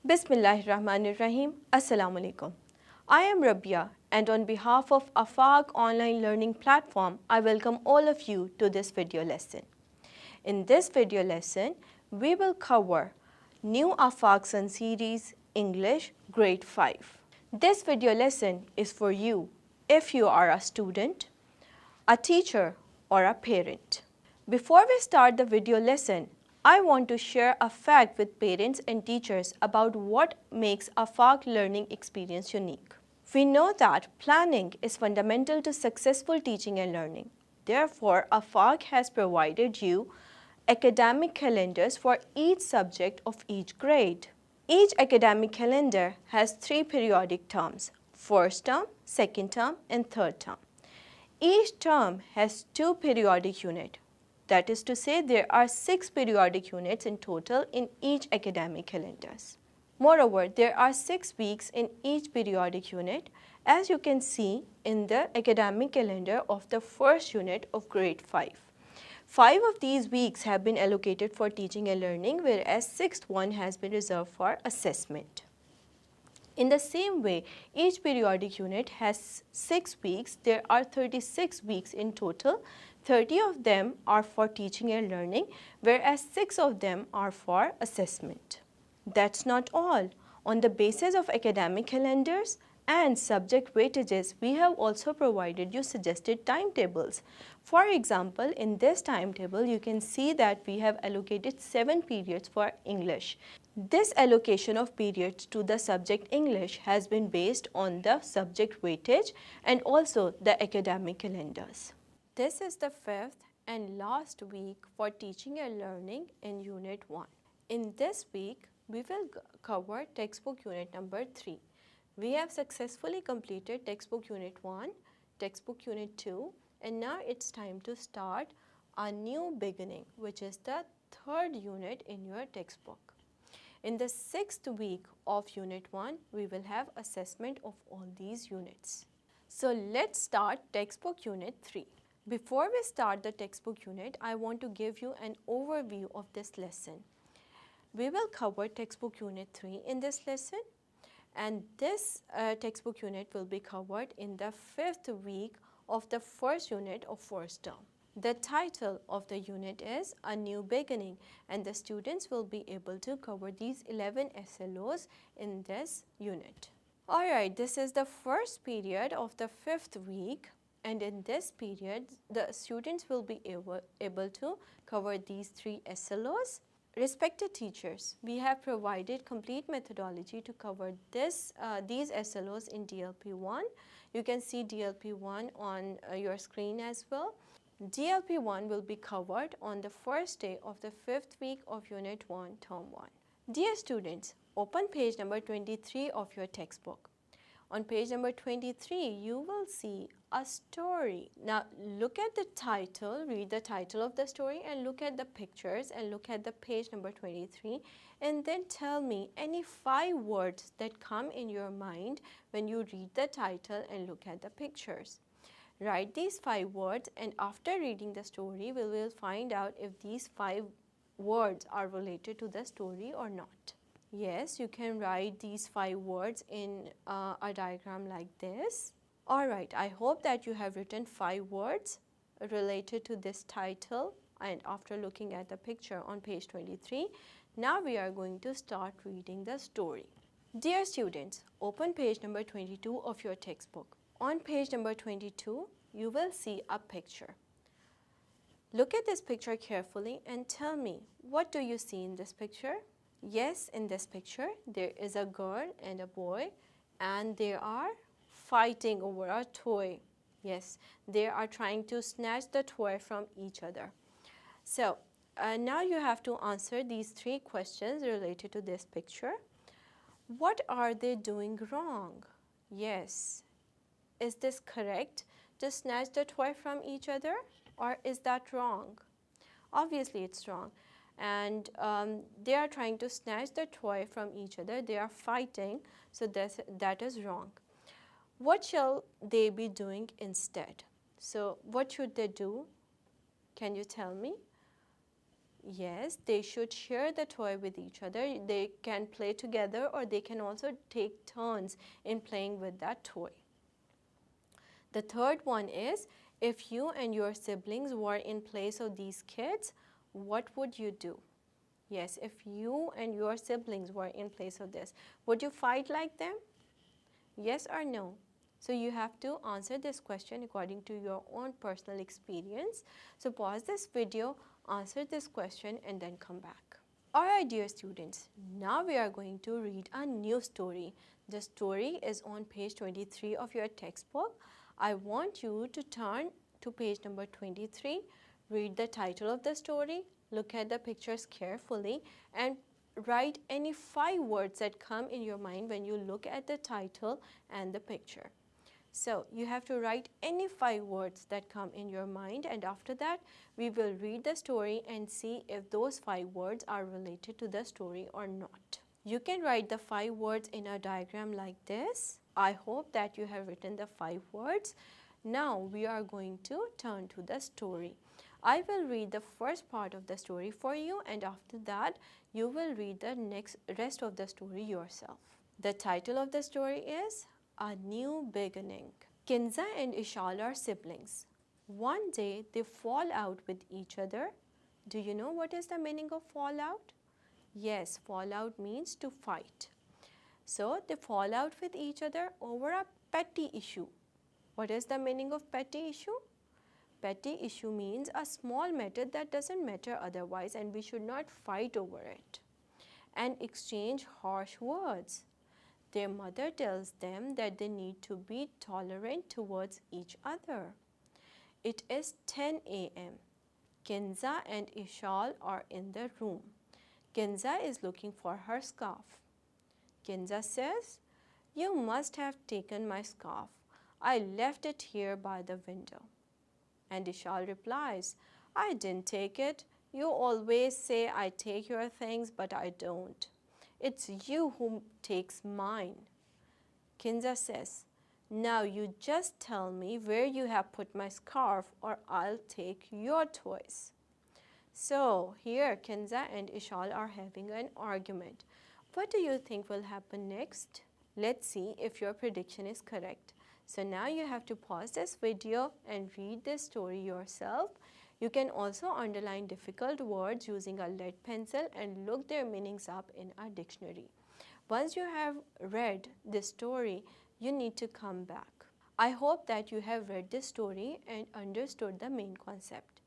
Bismillahirrahmanirrahim. Assalamu alaikum. I am Rabia, and on behalf of AFAQ online learning platform, I welcome all of you to this video lesson. In this video lesson, we will cover new AFAQ Sun series English grade 5. This video lesson is for you if you are a student, a teacher, or a parent. Before we start the video lesson, I want to share a fact with parents and teachers about what makes a AFAQ learning experience unique. We know that planning is fundamental to successful teaching and learning. Therefore, AFAQ has provided you academic calendars for each subject of each grade. Each academic calendar has 3 periodic terms: first term, second term, and third term. Each term has 2 periodic units. That is to say, there are 6 periodic units in total in each academic calendars. Moreover, there are 6 weeks in each periodic unit, as you can see in the academic calendar of the first unit of grade 5. 5 of these weeks have been allocated for teaching and learning, whereas 6th one has been reserved for assessment. In the same way, each periodic unit has 6 weeks. There are 36 weeks in total. 30 of them are for teaching and learning, whereas 6 of them are for assessment. That's not all. On the basis of academic calendars and subject weightages, we have also provided you suggested timetables. For example, in this timetable, you can see that we have allocated 7 periods for English. This allocation of periods to the subject English has been based on the subject weightage and also the academic calendars. This is the 5th and last week for teaching and learning in Unit 1. In this week, we will cover textbook unit number 3. We have successfully completed textbook unit 1, textbook unit 2, and now it's time to start a new beginning, which is the 3rd unit in your textbook. In the 6th week of unit 1, we will have assessment of all these units. So let's start textbook unit 3. Before we start the textbook unit, I want to give you an overview of this lesson. We will cover textbook unit 3 in this lesson, and this textbook unit will be covered in the 5th week of the first unit of first term. The title of the unit is A New Beginning, and the students will be able to cover these 11 SLOs in this unit. Alright, this is the first period of the 5th week, and in this period, the students will be able to cover these 3 SLOs. Respected teachers, we have provided complete methodology to cover these SLOs in DLP1. You can see DLP1 on your screen as well. DLP1 will be covered on the first day of the 5th week of Unit 1, Term 1. Dear students, open page number 23 of your textbook. On page number 23, you will see a story. Now, look at the title, read the title of the story, and look at the pictures and look at the page number 23, and then tell me any 5 words that come in your mind when you read the title and look at the pictures. Write these 5 words, and after reading the story, we will find out if these 5 words are related to the story or not. Yes, you can write these 5 words in a diagram like this. Alright, I hope that you have written 5 words related to this title, and after looking at the picture on page 23, now we are going to start reading the story. Dear students, open page number 22 of your textbook. On page number 22, you will see a picture. Look at this picture carefully and tell me, what do you see in this picture? Yes, in this picture, there is a girl and a boy, and they are fighting over a toy. Yes, they are trying to snatch the toy from each other. So, now you have to answer these 3 questions related to this picture. What are they doing wrong? Yes. Is this correct to snatch the toy from each other, or is that wrong? Obviously, it's wrong. And they are trying to snatch the toy from each other. They are fighting, so that is wrong. What shall they be doing instead? So what should they do? Can you tell me? Yes, they should share the toy with each other. They can play together or they can also take turns in playing with that toy. The third one is, if you and your siblings were in place of these kids, what would you do? Yes, if you and your siblings were in place of this, would you fight like them? Yes or no? So you have to answer this question according to your own personal experience. So pause this video, answer this question and then come back. Alright dear students, now we are going to read a new story. The story is on page 23 of your textbook. I want you to turn to page number 23, read the title of the story, look at the pictures carefully and write any 5 words that come in your mind when you look at the title and the picture. So you have to write any 5 words that come in your mind, and after that we will read the story and see if those 5 words are related to the story or not. You can write the 5 words in a diagram like this. I hope that you have written the 5 words. Now we are going to turn to the story. I will read the first part of the story for you, and after that you will read the rest of the story yourself. The title of the story is A New Beginning. Kinza and Ishal are siblings. One day they fall out with each other. Do you know what is the meaning of fall out? Yes, fall out means to fight. So they fall out with each other over a petty issue. What is the meaning of petty issue? Petty issue means a small matter that doesn't matter otherwise, and we should not fight over it and exchange harsh words. Their mother tells them that they need to be tolerant towards each other. It is 10 a.m. Kinza and Ishal are in the room. Kinza is looking for her scarf. Kinza says, "You must have taken my scarf. I left it here by the window." And Ishal replies, "I didn't take it. You always say I take your things, but I don't. It's you who takes mine." Kinza says, "Now you just tell me where you have put my scarf or I'll take your toys." So here Kinza and Ishal are having an argument. What do you think will happen next? Let's see if your prediction is correct. So now you have to pause this video and read this story yourself. You can also underline difficult words using a lead pencil and look their meanings up in a dictionary. Once you have read this story, you need to come back. I hope that you have read this story and understood the main concept.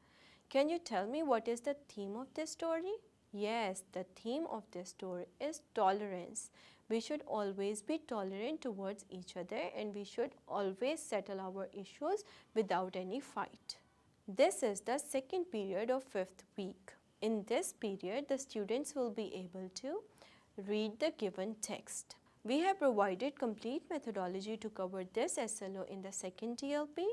Can you tell me what is the theme of this story? Yes, the theme of this story is tolerance. We should always be tolerant towards each other and we should always settle our issues without any fight. This is the second period of 5th week. In this period, the students will be able to read the given text. We have provided complete methodology to cover this SLO in the second DLP.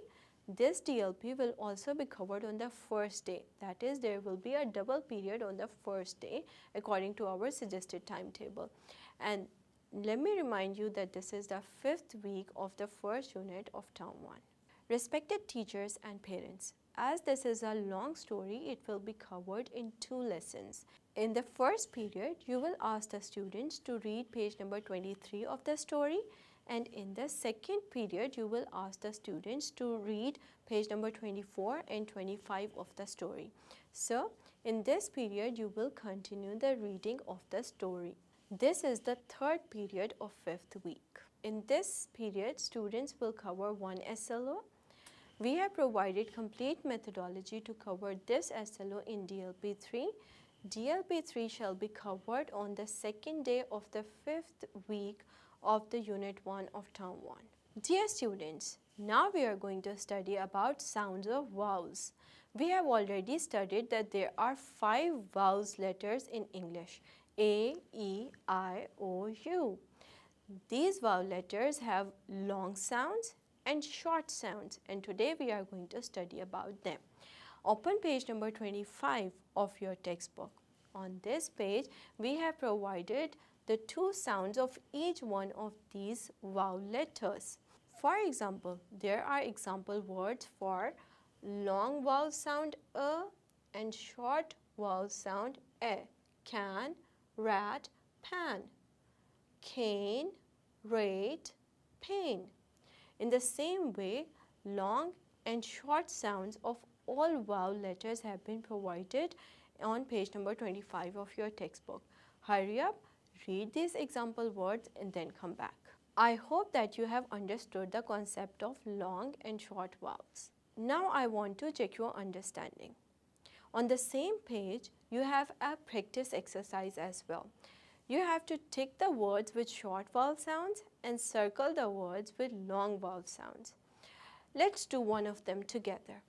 This DLP will also be covered on the first day. That is, there will be a double period on the first day according to our suggested timetable. And let me remind you that this is the 5th week of the first unit of Term 1. Respected teachers and parents, as this is a long story, it will be covered in 2 lessons. In the first period, you will ask the students to read page number 23 of the story, and in the second period, you will ask the students to read page number 24 and 25 of the story. So, in this period, you will continue the reading of the story. This is the third period of 5th week. In this period, students will cover one SLO. We have provided complete methodology to cover this SLO in DLP 3. DLP 3 shall be covered on the second day of the 5th week of the Unit 1 of Term 1. Dear students, now we are going to study about sounds of vowels. We have already studied that there are 5 vowels letters in English: A, E, I, O, U. These vowel letters have long sounds and short sounds, and today we are going to study about them. Open page number 25 of your textbook. On this page, we have provided the 2 sounds of each one of these vowel letters. For example, there are example words for long vowel sound A and short vowel sound A. Can, rat, pan. Cane, rate, pain. In the same way, long and short sounds of all vowel letters have been provided on page number 25 of your textbook. Hurry up, read these example words and then come back. I hope that you have understood the concept of long and short vowels. Now I want to check your understanding. On the same page, you have a practice exercise as well. You have to tick the words with short vowel sounds and circle the words with long vowel sounds. Let's do one of them together.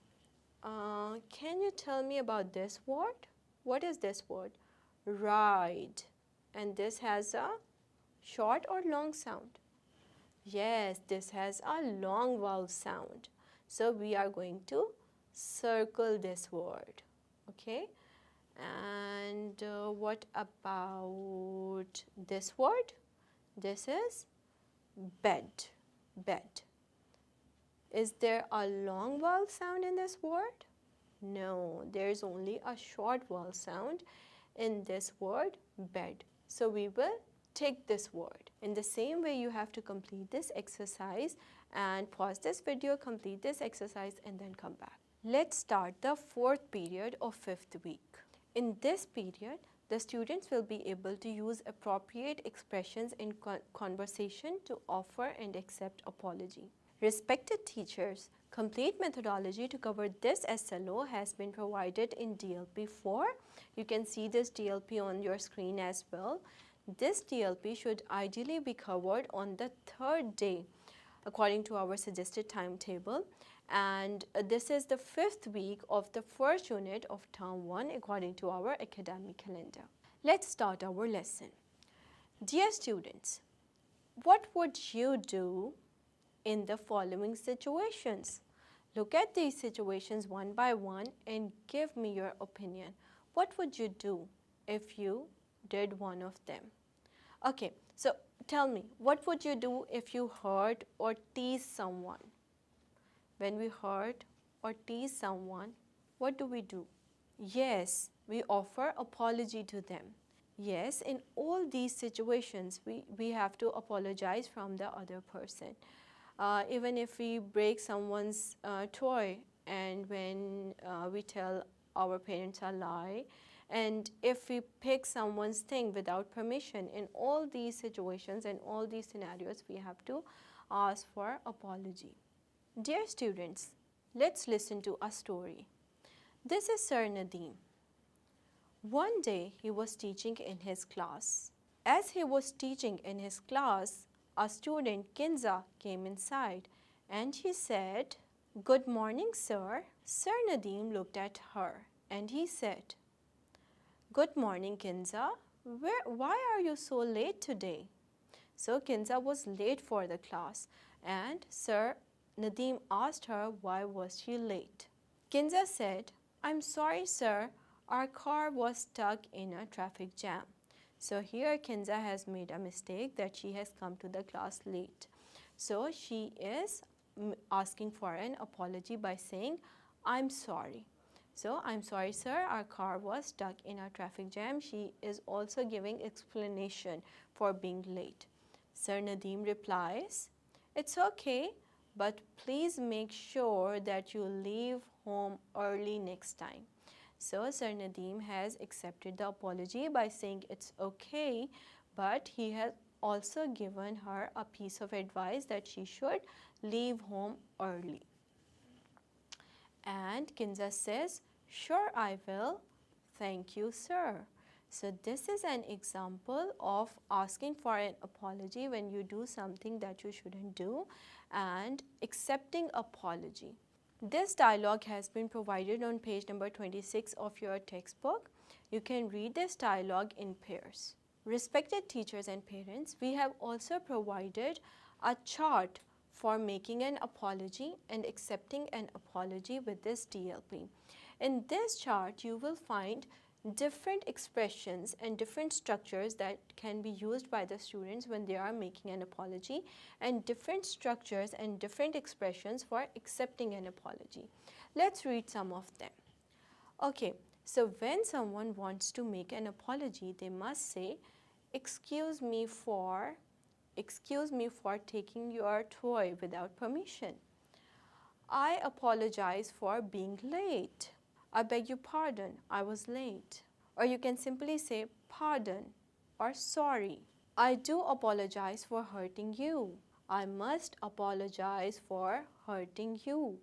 Can you tell me about this word? What is this word? Ride. And this has a short or long sound? Yes, this has a long vowel sound. So we are going to circle this word. Okay. And what about this word? This is bed. Bed. Is there a long vowel sound in this word? No, there is only a short vowel sound in this word bed. So we will take this word. In the same way, you have to complete this exercise and pause this video, complete this exercise and then come back. Let's start the fourth period of fifth week. In this period, the students will be able to use appropriate expressions in conversation to offer and accept apology. Respected teachers, complete methodology to cover this SLO has been provided in DLP 4. You can see this DLP on your screen as well. This DLP should ideally be covered on the third day according to our suggested timetable, and this is the fifth week of the first unit of term 1 according to our academic calendar. Let's start our lesson. Dear students, what would you do in the following situations? Look at these situations one by one and give me your opinion. What would you do if you did one of them? Okay, so tell me, what would you do if you hurt or tease someone? When we hurt or tease someone, what do? Yes, we offer apology to them. Yes, in all these situations, we have to apologize from the other person. Even if we break someone's toy, and when we tell our parents a lie, and if we pick someone's thing without permission, in all these situations and all these scenarios, we have to ask for apology. Dear students, let's listen to a story. This is Sir Nadeem. One day he was teaching in his class. As he was teaching in his class, a student, Kinza, came inside and he said, "Good morning, sir." Sir Nadeem looked at her and he said, "Good morning, Kinza. Why are you so late today?" So Kinza was late for the class and Sir Nadeem asked her why was she late. Kinza said, "I'm sorry, sir. Our car was stuck in a traffic jam." So here Kinza has made a mistake that she has come to the class late. So she is asking for an apology by saying, "I'm sorry." So, "I'm sorry, sir, our car was stuck in a traffic jam." She is also giving explanation for being late. Sir Nadeem replies, "It's okay, but please make sure that you leave home early next time." So Sir Nadeem has accepted the apology by saying it's okay, but he has also given her a piece of advice that she should leave home early. And Kinza says, "Sure, I will. Thank you, sir." So this is an example of asking for an apology when you do something that you shouldn't do and accepting apology. This dialogue has been provided on page number 26 of your textbook. You can read this dialogue in pairs. Respected teachers and parents, we have also provided a chart for making an apology and accepting an apology with this DLP. In this chart, you will find different expressions and different structures that can be used by the students when they are making an apology, and different structures and different expressions for accepting an apology. Let's read some of them. Okay, So when someone wants to make an apology, they must say, excuse me for taking your toy without permission. I apologize for being late. I beg your pardon, I was late. Or you can simply say pardon or sorry. I do apologize for hurting you. I must apologize for hurting you.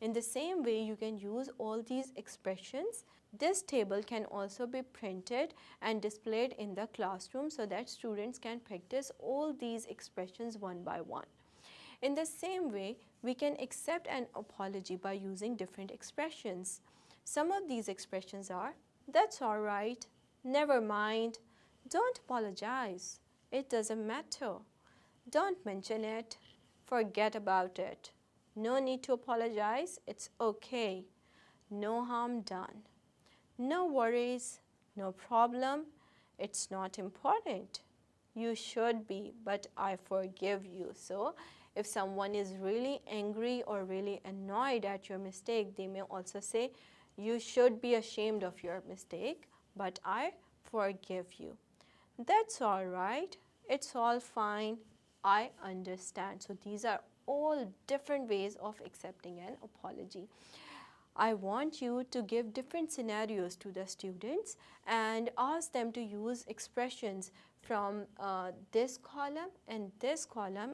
In the same way, you can use all these expressions. This table can also be printed and displayed in the classroom so that students can practice all these expressions one by one. In the same way, we can accept an apology by using different expressions. Some of these expressions are, that's all right, never mind, don't apologize, it doesn't matter, don't mention it, forget about it, no need to apologize, it's okay, no harm done, no worries, no problem, it's not important. You should be, but I forgive you. So if someone is really angry or really annoyed at your mistake, they may also say, you should be ashamed of your mistake, but I forgive you. That's all right. It's all fine. I understand. So these are all different ways of accepting an apology. I want you to give different scenarios to the students and ask them to use expressions from this column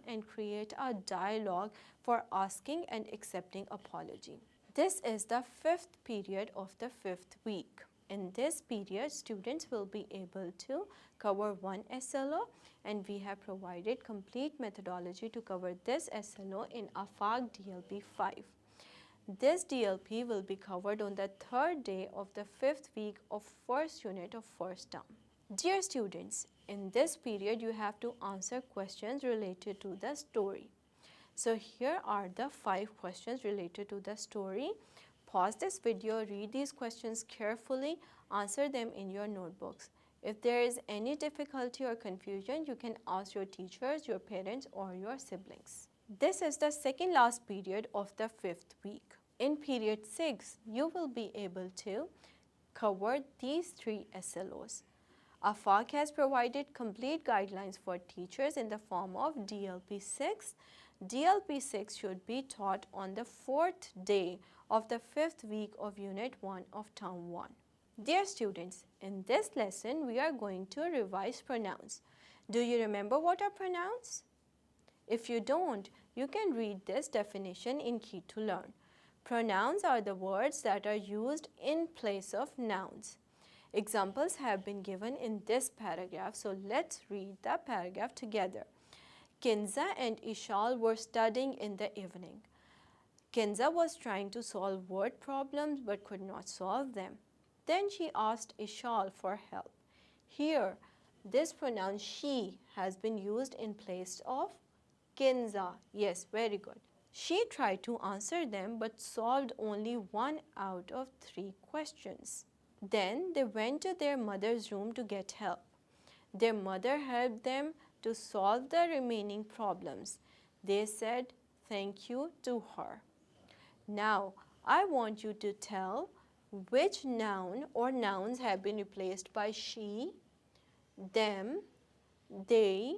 and create a dialogue for asking and accepting apology. This is the 5th period of the 5th week. In this period, students will be able to cover one SLO, and we have provided complete methodology to cover this SLO in AFAQ DLP 5. This DLP will be covered on the 3rd day of the 5th week of 1st unit of 1st term. Dear students, in this period you have to answer questions related to the story. So here are the 5 questions related to the story. Pause this video, read these questions carefully, answer them in your notebooks. If there is any difficulty or confusion, you can ask your teachers, your parents, or your siblings. This is the second last period of the 5th week. In period 6, you will be able to cover these 3 SLOs. AFAQ has provided complete guidelines for teachers in the form of DLP 6. DLP 6 should be taught on the 4th day of the 5th week of Unit 1 of Term 1. Dear students, in this lesson we are going to revise pronouns. Do you remember what are pronouns? If you don't, you can read this definition in Key to Learn. Pronouns are the words that are used in place of nouns. Examples have been given in this paragraph, so let's read the paragraph together. Kinza and Ishal were studying in the evening. Kinza was trying to solve word problems but could not solve them. Then she asked Ishal for help. Here, this pronoun she has been used in place of Kinza. Yes, very good. She tried to answer them but solved only 1 out of 3 questions. Then they went to their mother's room to get help. Their mother helped them to solve the remaining problems. They said thank you to her. Now, I want you to tell which noun or nouns have been replaced by she, them, they,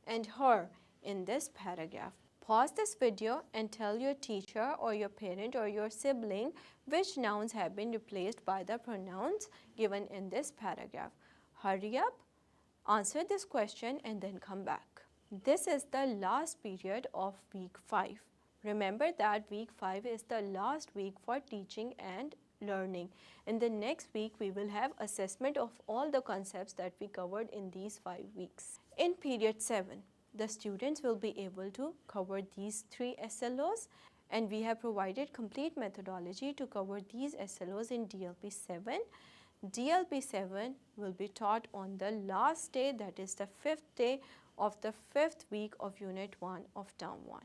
and her in this paragraph. Pause this video and tell your teacher or your parent or your sibling which nouns have been replaced by the pronouns given in this paragraph. Hurry up, answer this question and then come back. This is the last period of week 5. Remember that week 5 is the last week for teaching and learning. In the next week, we will have assessment of all the concepts that we covered in these 5 weeks. In period 7, the students will be able to cover these 3 SLOs, and we have provided complete methodology to cover these SLOs in DLP 7. DLP 7 will be taught on the last day, that is the 5th day of the 5th week of Unit 1 of Term 1.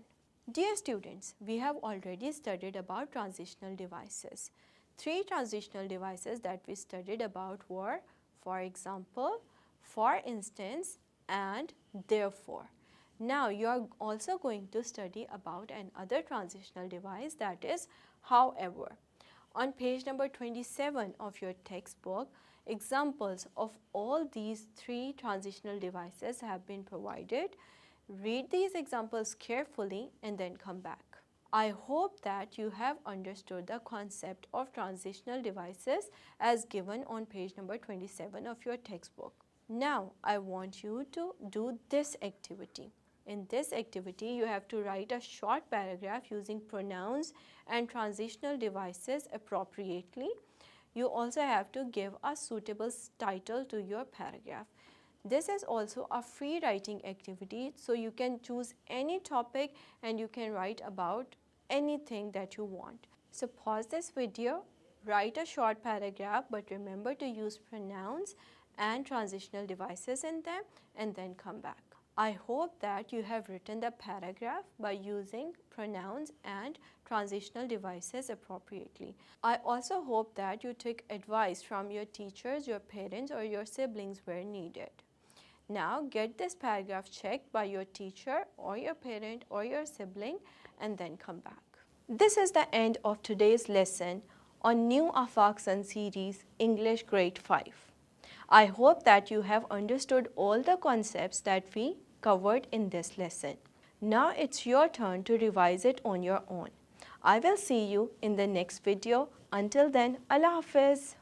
Dear students, we have already studied about transitional devices. 3 transitional devices that we studied about were, for example, for instance, and therefore. Now you are also going to study about another transitional device, that is however. On page number 27 of your textbook, examples of all these 3 transitional devices have been provided. Read these examples carefully and then come back. I hope that you have understood the concept of transitional devices as given on page number 27 of your textbook. Now, I want you to do this activity. In this activity, you have to write a short paragraph using pronouns and transitional devices appropriately. You also have to give a suitable title to your paragraph. This is also a free writing activity, so you can choose any topic and you can write about anything that you want. So pause this video, write a short paragraph, but remember to use pronouns and transitional devices in them and then come back. I hope that you have written the paragraph by using pronouns and transitional devices appropriately. I also hope that you took advice from your teachers, your parents, or your siblings where needed. Now get this paragraph checked by your teacher or your parent or your sibling and then come back. This is the end of today's lesson on New AFAQ Sun series English Grade 5. I hope that you have understood all the concepts that we covered in this lesson. Now it's your turn to revise it on your own. I will see you in the next video. Until then, Allah Hafiz.